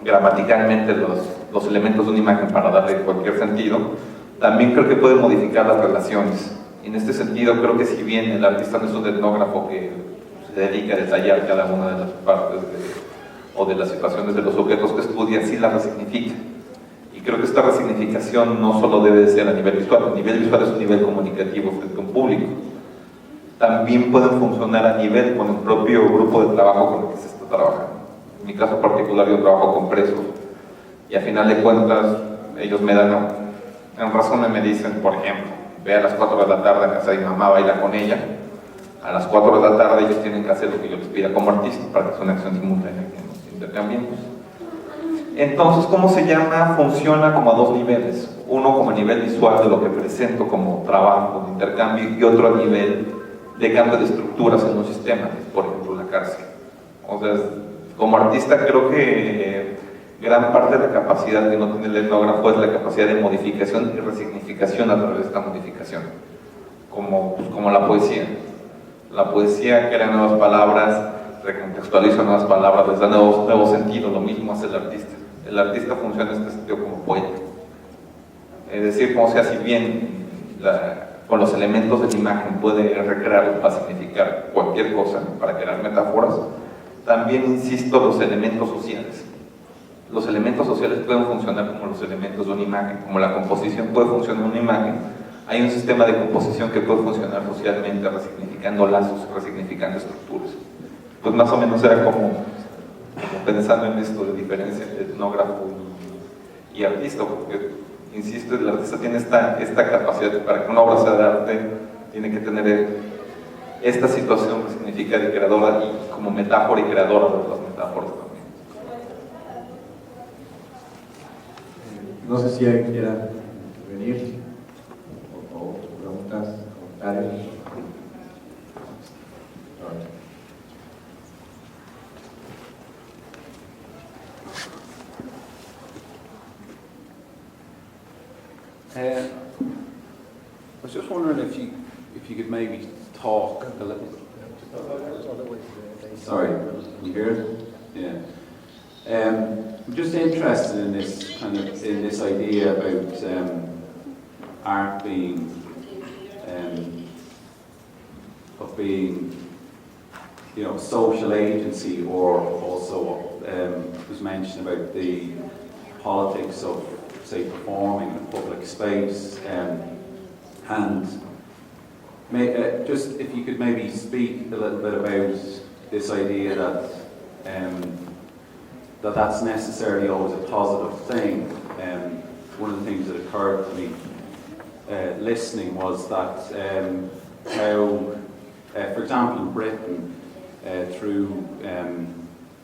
gramaticalmente los elementos de una imagen para darle cualquier sentido, también creo que puede modificar las relaciones. En este sentido, creo que si bien el artista no es un etnógrafo que se dedica a detallar cada una de las partes o de las situaciones de los objetos que estudia, sí las resignifica. Y creo que esta resignificación no solo debe de ser a nivel visual. El nivel visual es un nivel comunicativo frente a un público. También pueden funcionar a nivel con el propio grupo de trabajo con el que se está trabajando. En mi caso particular, yo trabajo con presos y a final de cuentas ellos me dan en razón y me dicen, por ejemplo, ve a las 4 de la tarde a casa de mi mamá, baila con ella. A las 4 de la tarde ellos tienen que hacer lo que yo les pida como artista para que sea una acción simultánea que nos intercambiemos. Entonces, ¿cómo se llama? Funciona como a dos niveles. Uno como a nivel visual de lo que presento como trabajo de intercambio y otro a nivel de cambio de estructuras en un sistema, por ejemplo la cárcel. O sea, como artista creo que gran parte de la capacidad que no tiene el etnógrafo es la capacidad de modificación y resignificación a través de esta modificación, como la poesía. La poesía crea nuevas palabras, recontextualiza nuevas palabras, les da nuevos sentidos. Lo mismo hace el artista. El artista funciona en este sentido como poeta. Es decir, como sea, si bien con los elementos de la imagen puede recrear para significar cualquier cosa, para crear metáforas, también, insisto, los elementos sociales. Los elementos sociales pueden funcionar como los elementos de una imagen, como la composición puede funcionar en una imagen. Hay un sistema de composición que puede funcionar socialmente, resignificando lazos, resignificando estructuras. Pues más o menos era como pensando en esto de diferencia entre etnógrafo y artista, porque, insisto, el artista tiene esta capacidad de, para que una obra sea de arte, tiene que tener esta situación que significa de creadora y como metáfora y creadora de las metáforas también. No sé si alguien quiera venir o preguntas, comentarios. I was just wondering if you could maybe talk a little. Sorry, you hear it? Yeah. I'm just interested in this idea about art being social agency, or also was mentioned about the politics of, say, performing in a public space, and just if you could maybe speak a little bit about this idea that that's necessarily always a positive thing. One of the things that occurred to me listening was that how, for example, in Britain, through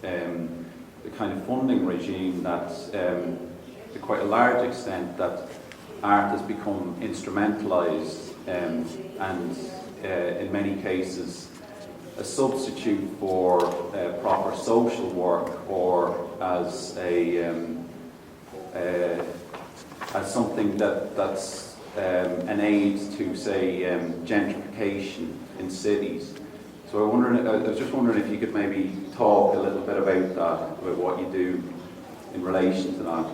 the kind of funding regime that to quite a large extent that art has become instrumentalised and in many cases a substitute for proper social work, or as something that's an aid to, say, gentrification in cities. So I was just wondering if you could maybe talk a little bit about that, about what you do in relation to that.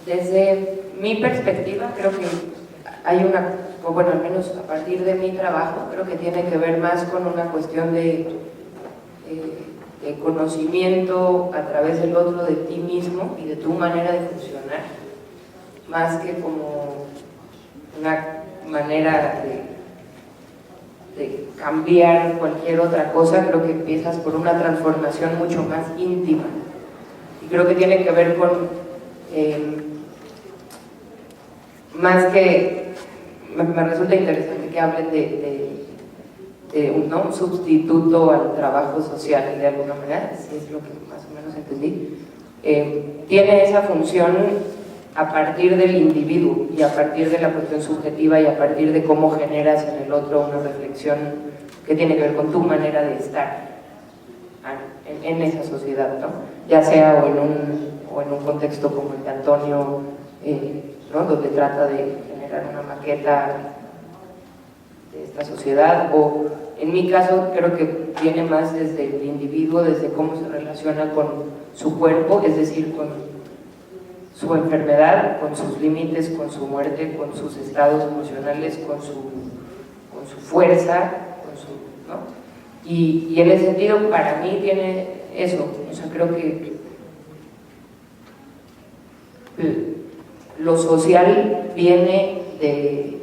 Desde mi perspectiva, creo que hay bueno, al menos a partir de mi trabajo, creo que tiene que ver más con una cuestión de conocimiento a través del otro de ti mismo y de tu manera de funcionar, más que como una manera de cambiar cualquier otra cosa. Creo que empiezas por una transformación mucho más íntima, y creo que tiene que ver con más que me resulta interesante que hablen de un sustituto al trabajo social, de alguna manera, si es lo que más o menos entendí. Tiene esa función a partir del individuo y a partir de la cuestión subjetiva y a partir de cómo generas en el otro una reflexión que tiene que ver con tu manera de estar en esa sociedad, ¿no? Ya sea o en un contexto como el de Antonio ¿no? Donde trata de generar una maqueta de esta sociedad, o en mi caso creo que viene más desde el individuo, desde cómo se relaciona con su cuerpo, es decir, con su enfermedad, con sus límites, con su muerte, con sus estados emocionales, con su fuerza, ¿no? Y en ese sentido para mí tiene eso, o sea, creo que lo social viene de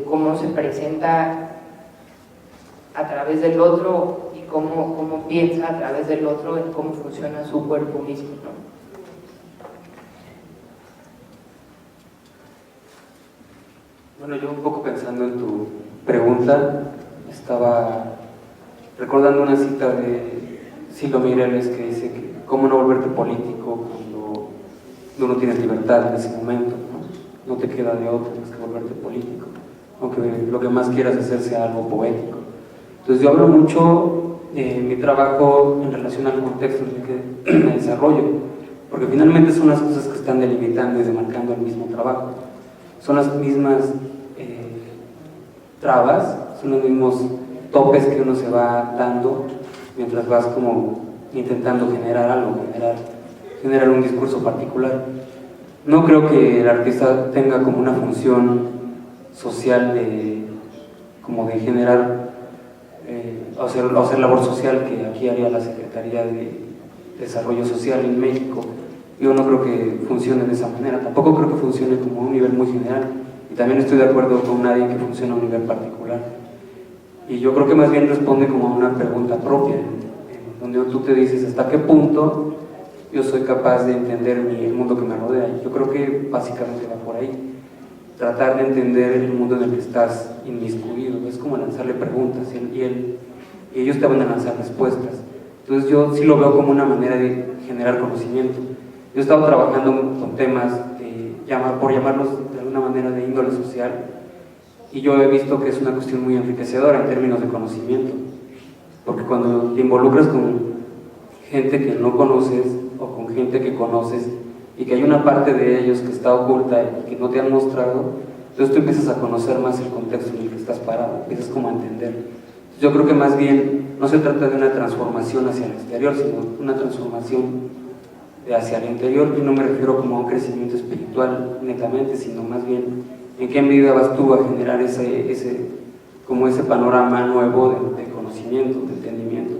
cómo se presenta a través del otro y cómo piensa a través del otro en cómo funciona su cuerpo mismo, ¿no? Bueno, yo un poco pensando en tu pregunta, estaba recordando una cita de Silo Mireles que dice que cómo no volverte político cuando tú no tienes libertad en ese momento, ¿no? No te queda de otra más que volverte político, aunque lo que más quieras hacer sea algo poético. Entonces yo hablo mucho en mi trabajo en relación al contexto en el que me desarrollo, porque finalmente son las cosas que están delimitando y demarcando el mismo trabajo. Son las mismas trabas, son los mismos topes que uno se va dando mientras vas como intentando generar algo, generar un discurso particular. No creo que el artista tenga como una función social como de generar o hacer labor social que aquí haría la Secretaría de Desarrollo Social en México. Yo no creo que funcione de esa manera, tampoco creo que funcione como a un nivel muy general, y también estoy de acuerdo con nadie que funcione a un nivel particular. Y yo creo que más bien responde como a una pregunta propia, donde tú te dices hasta qué punto yo soy capaz de entender el mundo que me rodea. Y yo creo que básicamente va por ahí, tratar de entender el mundo en el que estás inmiscuido. Es como lanzarle preguntas y ellos te van a lanzar respuestas. Entonces yo sí lo veo como una manera de generar conocimiento. Yo he estado trabajando con temas, por llamarlos de alguna manera, de índole social, y yo he visto que es una cuestión muy enriquecedora en términos de conocimiento, porque cuando te involucras con gente que no conoces o con gente que conoces y que hay una parte de ellos que está oculta y que no te han mostrado, entonces tú empiezas a conocer más el contexto en el que estás parado, empiezas como a entender. Yo creo que más bien no se trata de una transformación hacia el exterior, sino una transformación hacia el interior. Yo no me refiero como a un crecimiento espiritual netamente, sino más bien en qué medida vas tú a generar ese panorama nuevo de conocimiento, de entendimiento.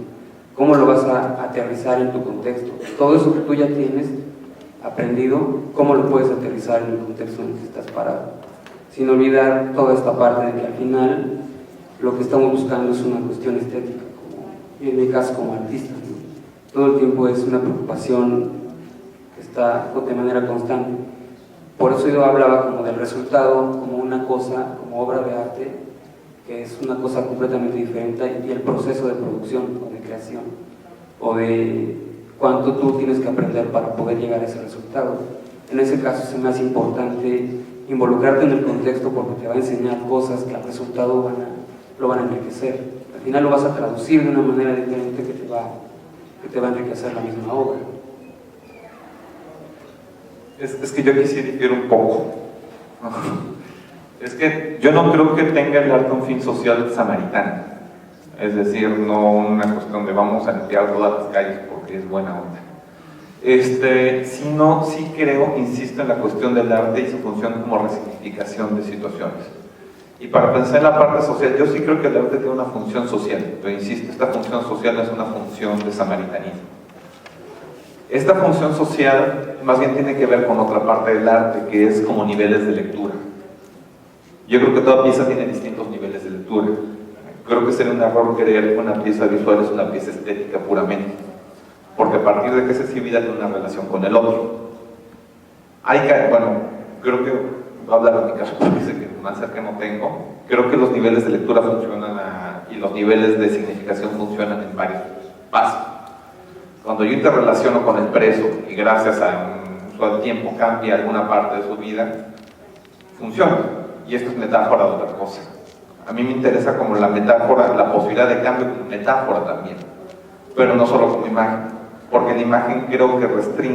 ¿Cómo lo vas a aterrizar en tu contexto? Todo eso que tú ya tienes aprendido, ¿cómo lo puedes aterrizar en el contexto en el que estás parado? Sin olvidar toda esta parte de que al final lo que estamos buscando es una cuestión estética, y en mi caso como artista, ¿no? Todo el tiempo es una preocupación que está de manera constante. Por eso yo hablaba como del resultado, como una cosa, como obra de arte, que es una cosa completamente diferente, y el proceso de producción o de creación, o de cuánto tú tienes que aprender para poder llegar a ese resultado. En ese caso se me hace importante involucrarte en el contexto, porque te va a enseñar cosas que al resultado lo van a enriquecer. Al final lo vas a traducir de una manera diferente que te va a enriquecer la misma obra. Es que yo quisiera difiero un poco. Es que yo no creo que tenga el arte un fin social samaritano. Es decir, no una cuestión de vamos a limpiar todas las calles porque es buena onda. Sino, sí creo, insisto, en la cuestión del arte y su función como resignificación de situaciones. Y para pensar en la parte social, yo sí creo que el arte tiene una función social, pero insisto, esta función social no es una función de samaritanismo. Esta función social más bien tiene que ver con otra parte del arte, que es como niveles de lectura. Yo creo que toda pieza tiene distintos niveles de lectura. Creo que sería un error creer que una pieza visual es una pieza estética puramente, porque a partir de qué sensibilidad tiene una relación con el otro. Creo que voy a hablar de mi caso, porque dice que más cerca no tengo. Creo que los niveles de lectura funcionan y los niveles de significación funcionan en varios pasos. Cuando yo interrelaciono con el preso y gracias a un uso del tiempo cambia alguna parte de su vida, funciona. Y esto es metáfora de otra cosa. A mí me interesa como la metáfora, la posibilidad de cambio como metáfora también, pero no solo como imagen, porque la imagen creo que restringe